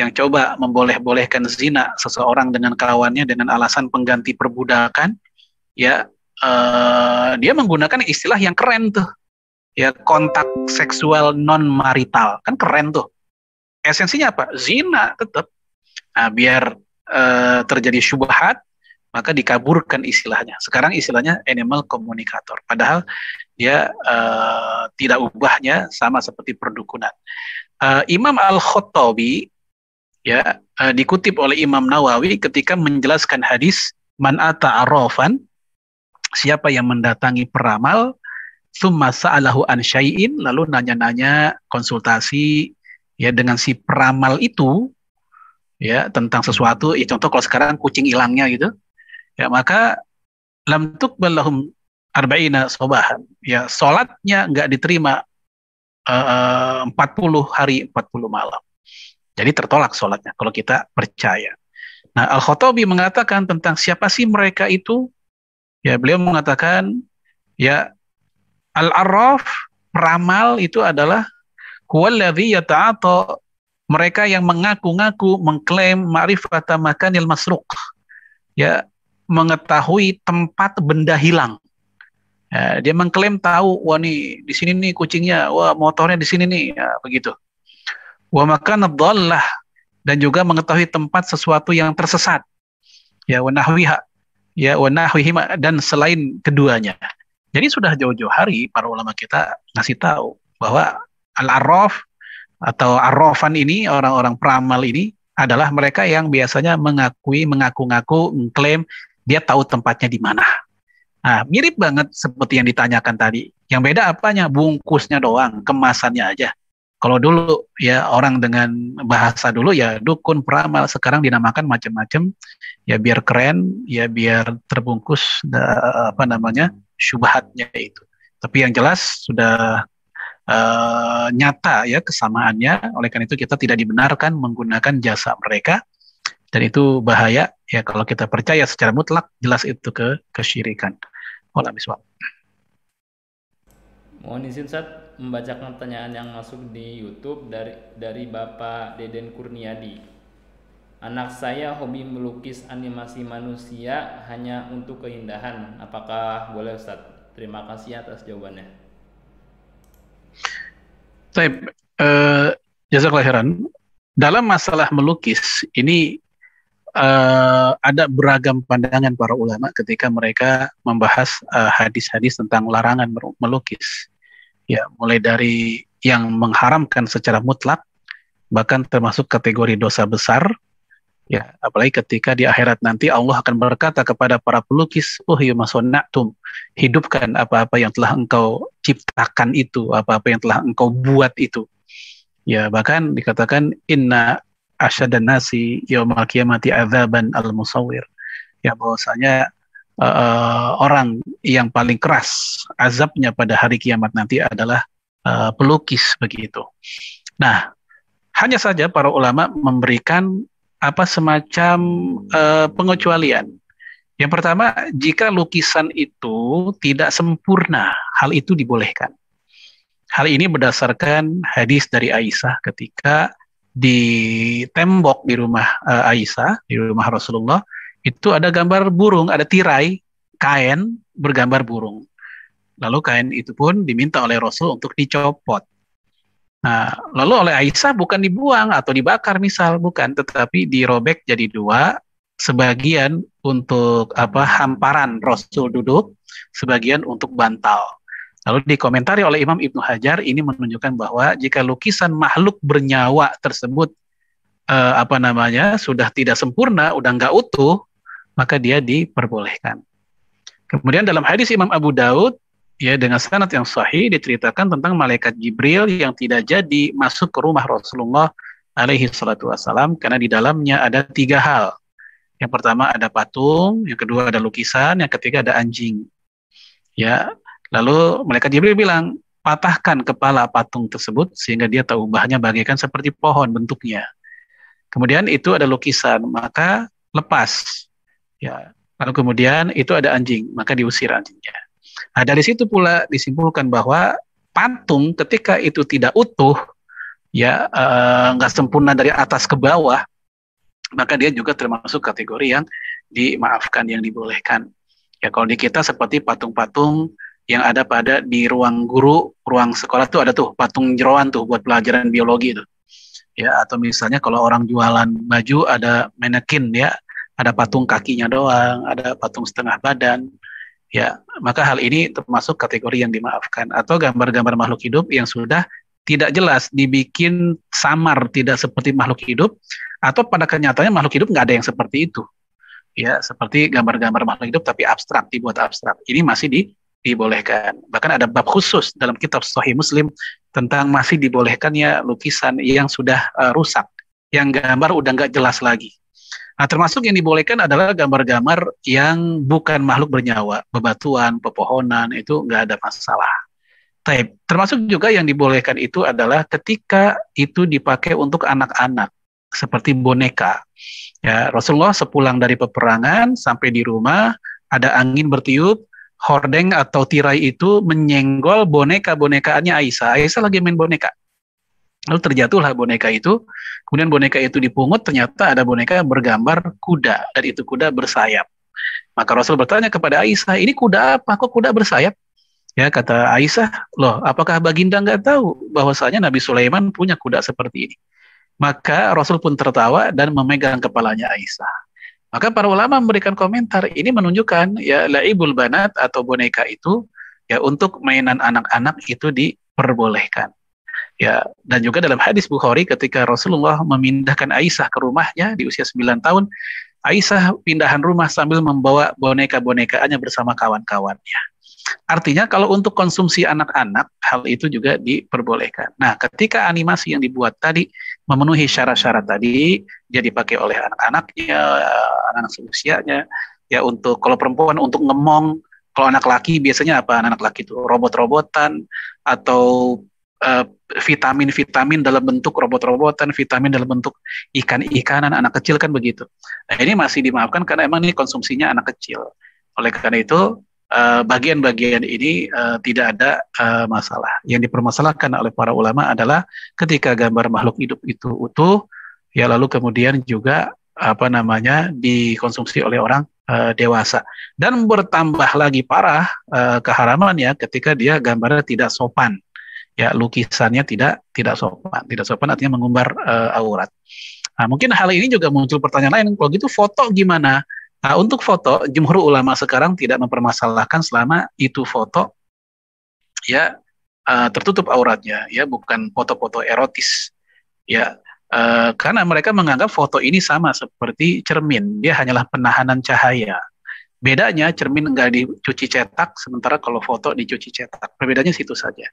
yang coba memboleh-bolehkan zina seseorang dengan kawannya dengan alasan pengganti perbudakan, ya, dia menggunakan istilah yang keren tuh, ya, kontak seksual non marital, kan keren tuh. Esensinya apa? Zina tetap. Nah, biar terjadi syubhat, maka dikaburkan istilahnya. Sekarang istilahnya animal communicator. Padahal dia tidak ubahnya sama seperti perdukunan. Imam Al-Khattabi, ya, dikutip oleh Imam Nawawi ketika menjelaskan hadis man ata arrafan, siapa yang mendatangi peramal, tsumma sa'alahu an syai'in, lalu nanya-nanya, konsultasi, ya, dengan si peramal itu, ya, tentang sesuatu, ya, contoh kalau sekarang kucing hilangnya gitu, ya, maka lam tuqbal lahum arba'ina sobahan, ya, sholatnya nggak diterima 40 hari 40 malam. Jadi tertolak sholatnya kalau kita percaya. Nah, Al-Khattabi mengatakan tentang siapa sih mereka itu, ya, beliau mengatakan, ya, al-arraf, peramal itu adalah huwallazi yata'ata, mereka yang mengaku-ngaku, mengklaim ma'rifata makanil masruq, ya, mengetahui tempat benda hilang. Dia mengklaim tahu, wah nih di sini nih kucingnya, wah motornya di sini nih, ya, begitu. Wa makana dhallah, dan juga mengetahui tempat sesuatu yang tersesat, ya wa nahwiha, ya wa nahwihima, dan selain keduanya. Jadi sudah jauh-jauh hari para ulama kita ngasih tahu bahwa al-arraf atau arrafan ini, orang-orang peramal ini adalah mereka yang biasanya mengaku-ngaku, mengklaim dia tahu tempatnya di mana. Nah, mirip banget seperti yang ditanyakan tadi. Yang beda apanya? Bungkusnya doang, kemasannya aja. Kalau dulu ya orang dengan bahasa dulu ya dukun peramal, sekarang dinamakan macam-macam ya biar keren, ya biar terbungkus apa namanya syubhatnya itu. Tapi yang jelas sudah nyata ya kesamaannya. Oleh karena itu kita tidak dibenarkan menggunakan jasa mereka, dan itu bahaya ya kalau kita percaya secara mutlak, jelas itu kesyirikan. Wala miswak. Mohon izin Ustaz membacakan pertanyaan yang masuk di YouTube dari Bapak Deden Kurniadi. Anak saya hobi melukis animasi manusia hanya untuk keindahan. Apakah boleh Ustaz? Terima kasih atas jawabannya. Baik, jazakallahu khairan. Dalam masalah melukis ini ada beragam pandangan para ulama ketika mereka membahas hadis-hadis tentang larangan melukis. Ya, mulai dari yang mengharamkan secara mutlak, bahkan termasuk kategori dosa besar. Ya, apalagi ketika di akhirat nanti Allah akan berkata kepada para pelukis, "Uhyu ma sanna'tum." Hidupkan apa-apa yang telah engkau ciptakan itu, apa-apa yang telah engkau buat itu. Ya, bahkan dikatakan inna asyadan nasi yaumal qiyamati adzaban al-musawwir. Ya, bahwasanya orang yang paling keras azabnya pada hari kiamat nanti adalah pelukis begitu. Nah, hanya saja para ulama memberikan apa semacam pengecualian. Yang pertama, jika lukisan itu tidak sempurna, hal itu dibolehkan. Hal ini berdasarkan hadis dari Aisyah ketika di tembok di rumah Aisyah, di rumah Rasulullah, itu ada gambar burung, ada tirai kain bergambar burung. Lalu kain itu pun diminta oleh Rasul untuk dicopot. Nah, lalu oleh Aisyah bukan dibuang atau dibakar misal, bukan, tetapi dirobek jadi dua, sebagian untuk hamparan Rasul duduk, sebagian untuk bantal. Lalu dikomentari oleh Imam Ibnu Hajar, ini menunjukkan bahwa jika lukisan makhluk bernyawa tersebut sudah tidak sempurna, udah nggak utuh, maka dia diperbolehkan. Kemudian dalam hadis Imam Abu Daud, ya dengan sanad yang sahih diceritakan tentang malaikat Jibril yang tidak jadi masuk ke rumah Rasulullah alaihi salatu wassalam karena di dalamnya ada 3 hal. Yang pertama ada patung, yang kedua ada lukisan, yang ketiga ada anjing. Ya, lalu malaikat Jibril bilang, patahkan kepala patung tersebut sehingga dia tak ubahnya bagaikan seperti pohon bentuknya. Kemudian itu ada lukisan, maka lepas. Ya, lalu kemudian itu ada anjing, maka diusir anjingnya. Nah, dari situ pula disimpulkan bahwa patung ketika itu tidak utuh, ya nggak sempurna dari atas ke bawah, maka dia juga termasuk kategori yang dimaafkan, yang dibolehkan. Ya kalau di kita seperti patung-patung yang ada di ruang guru, ruang sekolah tuh ada tuh patung jeroan tuh buat pelajaran biologi itu. Ya, atau misalnya kalau orang jualan baju ada manekin ya, ada patung kakinya doang, ada patung setengah badan. Ya, maka hal ini termasuk kategori yang dimaafkan. Atau gambar-gambar makhluk hidup yang sudah tidak jelas, dibikin samar, tidak seperti makhluk hidup, atau pada kenyataannya makhluk hidup nggak ada yang seperti itu. Ya, seperti gambar-gambar makhluk hidup tapi abstrak, dibuat abstrak. Ini masih dibolehkan. Bahkan ada bab khusus dalam kitab Sahih Muslim tentang masih dibolehkannya lukisan yang sudah rusak, yang gambar udah nggak jelas lagi. Nah, termasuk yang dibolehkan adalah gambar-gambar yang bukan makhluk bernyawa, bebatuan, pepohonan, itu nggak ada masalah. Termasuk juga yang dibolehkan itu adalah ketika itu dipakai untuk anak-anak, seperti boneka. Ya, Rasulullah sepulang dari peperangan sampai di rumah, ada angin bertiup, hordeng atau tirai itu menyenggol boneka-bonekaannya Aisyah. Aisyah lagi main boneka. Lalu terjatuhlah boneka itu, kemudian boneka itu dipungut, ternyata ada boneka bergambar kuda, dan itu kuda bersayap. Maka Rasul bertanya kepada Aisyah, ini kuda apa? Kok kuda bersayap? Ya, kata Aisyah, loh, apakah Baginda nggak tahu bahwasanya Nabi Sulaiman punya kuda seperti ini? Maka Rasul pun tertawa dan memegang kepalanya Aisyah. Maka para ulama memberikan komentar, ini menunjukkan ya laibul banat atau boneka itu ya untuk mainan anak-anak itu diperbolehkan. Ya, dan juga dalam hadis Bukhari ketika Rasulullah memindahkan Aisyah ke rumahnya di usia 9 tahun, Aisyah pindahan rumah sambil membawa boneka-bonekaannya bersama kawan-kawannya. Artinya kalau untuk konsumsi anak-anak, hal itu juga diperbolehkan. Nah, ketika animasi yang dibuat tadi memenuhi syarat-syarat tadi, dia dipakai oleh anak-anaknya, anak-anak seusianya, ya untuk kalau perempuan untuk ngemong, kalau anak laki biasanya apa? Anak laki itu robot-robotan atau eh, vitamin-vitamin dalam bentuk robot-robotan, vitamin dalam bentuk ikan-ikanan, anak kecil kan begitu. Nah, ini masih dimaafkan karena emang ini konsumsinya anak kecil. Oleh karena itu, bagian-bagian ini tidak ada masalah. Yang dipermasalahkan oleh para ulama adalah ketika gambar makhluk hidup itu utuh, ya lalu kemudian juga apa namanya dikonsumsi oleh orang dewasa. Dan bertambah lagi parah keharamannya ketika dia gambarnya tidak sopan. Ya, lukisannya tidak sopan. Tidak sopan artinya mengumbar aurat. Nah, mungkin hal ini juga muncul pertanyaan lain, kalau gitu foto gimana? Nah, untuk foto, jumhur ulama sekarang tidak mempermasalahkan selama itu foto ya tertutup auratnya, ya bukan foto-foto erotis, ya karena mereka menganggap foto ini sama seperti cermin, dia hanyalah penahanan cahaya. Bedanya cermin nggak dicuci cetak, sementara kalau foto dicuci cetak. Perbedaannya situ saja.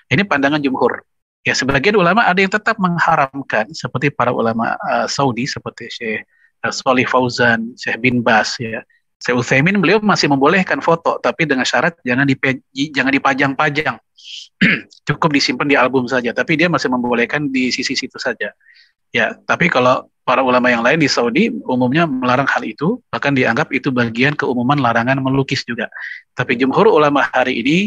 Ini pandangan jumhur. Ya, sebagian ulama ada yang tetap mengharamkan, seperti para ulama Saudi, seperti Syekh Shalih Fauzan, Syekh bin Bas, ya. Syekh Utsaimin beliau masih membolehkan foto, tapi dengan syarat jangan dipajang-pajang. Cukup disimpan di album saja, tapi dia masih membolehkan di sisi situ saja. Ya, tapi kalau para ulama yang lain di Saudi umumnya melarang hal itu, bahkan dianggap itu bagian keumuman larangan melukis juga. Tapi jumhur ulama hari ini,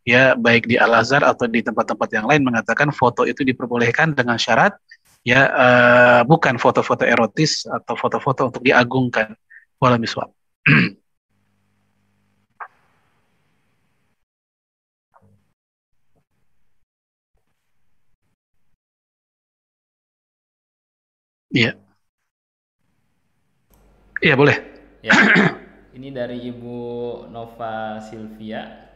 ya baik di Al-Azhar atau di tempat-tempat yang lain mengatakan foto itu diperbolehkan dengan syarat, ya bukan foto-foto erotis atau foto-foto untuk diagungkan. Walau miswab. Iya, iya boleh. Ya, ini dari Ibu Nova Silvia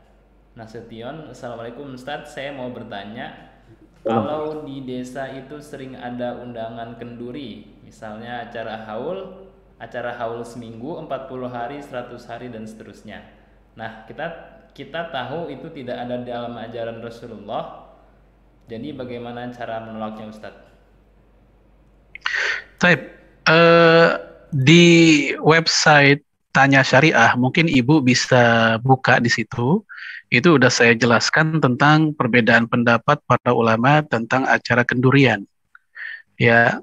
Nasution. Assalamualaikum Ustadz, saya mau bertanya, kalau di desa itu sering ada undangan kenduri, misalnya acara haul seminggu, 40 hari, 100 hari dan seterusnya. Nah, kita kita tahu itu tidak ada dalam ajaran Rasulullah. Jadi bagaimana cara menolaknya Ustadz? Taib, di website Tanya Syariah, mungkin Ibu bisa buka di situ. Itu udah saya jelaskan tentang perbedaan pendapat para ulama tentang acara kendurian. Ya,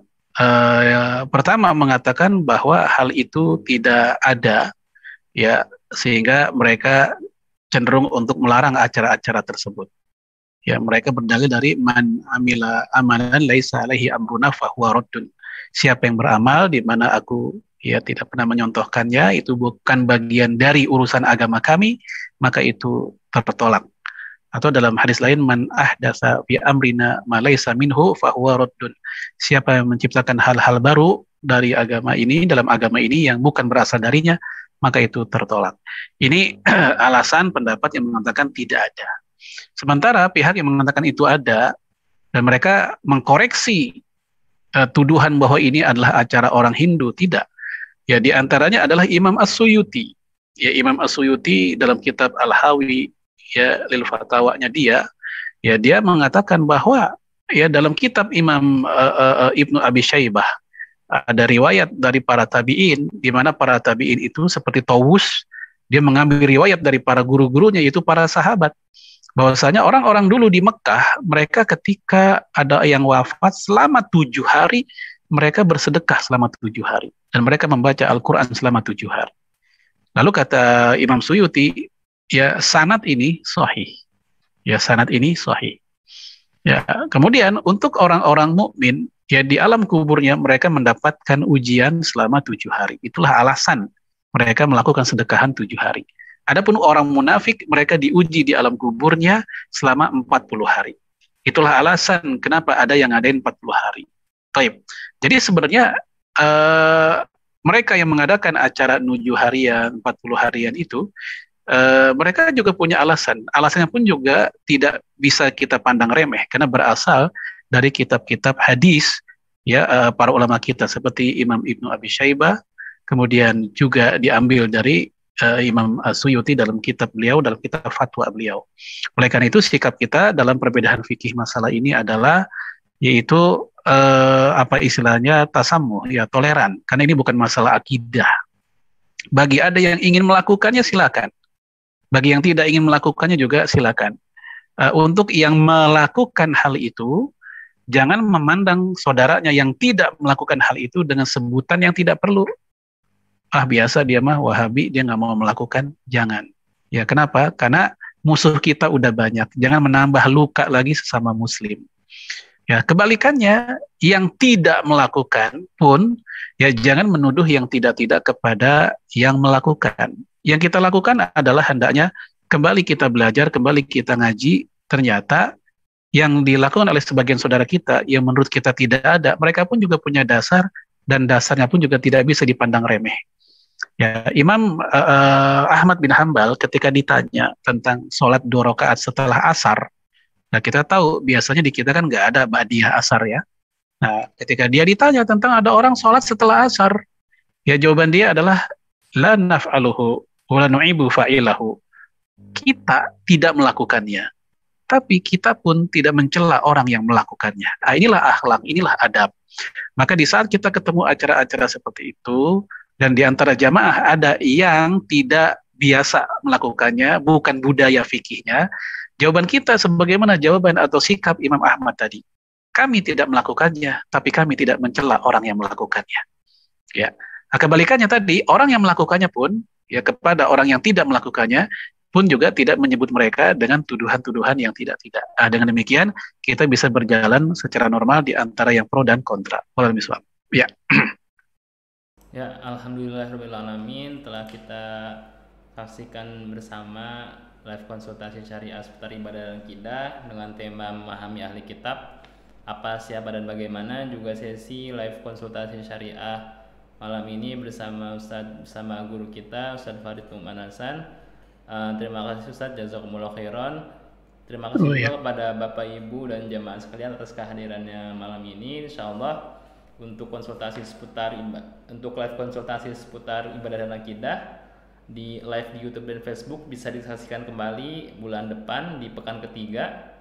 pertama mengatakan bahwa hal itu tidak ada, ya, sehingga mereka cenderung untuk melarang acara-acara tersebut. Ya, mereka berdalil dari man amila amalan laisa alaihi amruna fahuwa raddun. Siapa yang beramal di mana aku ya tidak pernah menyontohkannya, itu bukan bagian dari urusan agama kami, maka itu tertolak. Atau dalam hadis lain, man ahdasa fi amrina ma laisa minhu fahuwa raddun. Siapa yang menciptakan hal-hal baru dari agama ini, dalam agama ini yang bukan berasal darinya, maka itu tertolak. Ini alasan pendapat yang mengatakan tidak ada. Sementara pihak yang mengatakan itu ada, dan mereka mengkoreksi tuduhan bahwa ini adalah acara orang Hindu, tidak. Ya, di antaranya adalah Imam As-Suyuti. Ya, Imam As-Suyuti dalam kitab Al-Hawi, ya, lil fatwanya dia, ya dia mengatakan bahwa ya dalam kitab Imam Ibnu Abi Syaibah ada riwayat dari para tabi'in, di mana para tabi'in itu seperti Tawus, dia mengambil riwayat dari para guru-gurunya, yaitu para sahabat, bahwasanya orang-orang dulu di Mekah, mereka ketika ada yang wafat selama 7 hari, mereka bersedekah selama 7 hari. Dan mereka membaca Al-Quran selama 7 hari. Lalu kata Imam Suyuti, ya sanad ini sahih. Ya sanad ini sahih. Ya, kemudian untuk orang-orang mukmin, ya di alam kuburnya mereka mendapatkan ujian selama 7 hari. Itulah alasan mereka melakukan sedekahan 7 hari. Adapun orang munafik, mereka diuji di alam kuburnya selama 40 hari. Itulah alasan kenapa ada yang ngadain 40 hari. Taib. Jadi sebenarnya eh, mereka yang mengadakan acara nuju harian, 40 harian itu, mereka juga punya alasan. Alasannya pun juga tidak bisa kita pandang remeh karena berasal dari kitab-kitab hadis ya, para ulama kita seperti Imam Ibnu Abi Syaibah, kemudian juga diambil dari Imam Suyuti dalam kitab beliau, dalam kitab fatwa beliau. Oleh karena itu sikap kita dalam perbedaan fikih masalah ini adalah yaitu apa istilahnya tasamuh ya, toleran, karena ini bukan masalah akidah. Bagi ada yang ingin melakukannya silakan, bagi yang tidak ingin melakukannya juga silakan. Untuk yang melakukan hal itu, jangan memandang saudaranya yang tidak melakukan hal itu dengan sebutan yang tidak perlu. Ah, biasa dia mah Wahabi, dia nggak mau melakukan. Jangan. Ya, kenapa? Karena musuh kita udah banyak. Jangan menambah luka lagi sesama Muslim. Ya, kebalikannya, yang tidak melakukan pun, ya jangan menuduh yang tidak-tidak kepada yang melakukan. Yang kita lakukan adalah hendaknya kembali kita belajar, kembali kita ngaji, ternyata yang dilakukan oleh sebagian saudara kita yang menurut kita tidak ada, mereka pun juga punya dasar, dan dasarnya pun juga tidak bisa dipandang remeh. Ya, Imam Ahmad bin Hambal ketika ditanya tentang sholat 2 rakaat setelah asar, nah kita tahu biasanya di kita kan nggak ada ba'diyah asar ya. Nah, ketika dia ditanya tentang ada orang sholat setelah asar, ya jawaban dia adalah la naf'aluhu wa la nu'ibu fa'ilahu. Kita tidak melakukannya, tapi kita pun tidak mencela orang yang melakukannya. Nah, inilah akhlak, inilah adab. Maka di saat kita ketemu acara-acara seperti itu, dan di antara jamaah ada yang tidak biasa melakukannya, bukan budaya fikihnya, jawaban kita sebagaimana jawaban atau sikap Imam Ahmad tadi. Kami tidak melakukannya, tapi kami tidak mencela orang yang melakukannya. Ya. Nah, kebalikannya tadi, orang yang melakukannya pun, ya kepada orang yang tidak melakukannya, pun juga tidak menyebut mereka dengan tuduhan-tuduhan yang tidak-tidak. Nah, dengan demikian, kita bisa berjalan secara normal di antara yang pro dan kontra. Ya. Ya, alhamdulillahirobbilalamin, telah kita saksikan bersama live konsultasi syariah seputar ibadah dan akidah dengan tema memahami ahli kitab, apa, siapa, dan bagaimana. Juga sesi live konsultasi syariah malam ini bersama guru kita Ustadz Farid Numan Hasan. Terima kasih Ustadz, jazakumullah khairan. Terima kasih juga kepada Bapak Ibu dan jamaah sekalian atas kehadirannya malam ini. Insyaallah untuk live konsultasi seputar ibadah dan akidah di live di YouTube dan Facebook bisa disaksikan kembali bulan depan di pekan ketiga,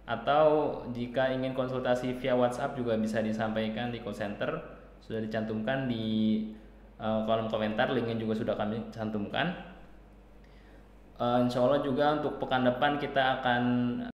atau jika ingin konsultasi via WhatsApp juga bisa disampaikan di call center, sudah dicantumkan di kolom komentar, linknya juga sudah kami cantumkan. Insya Allah juga untuk pekan depan kita akan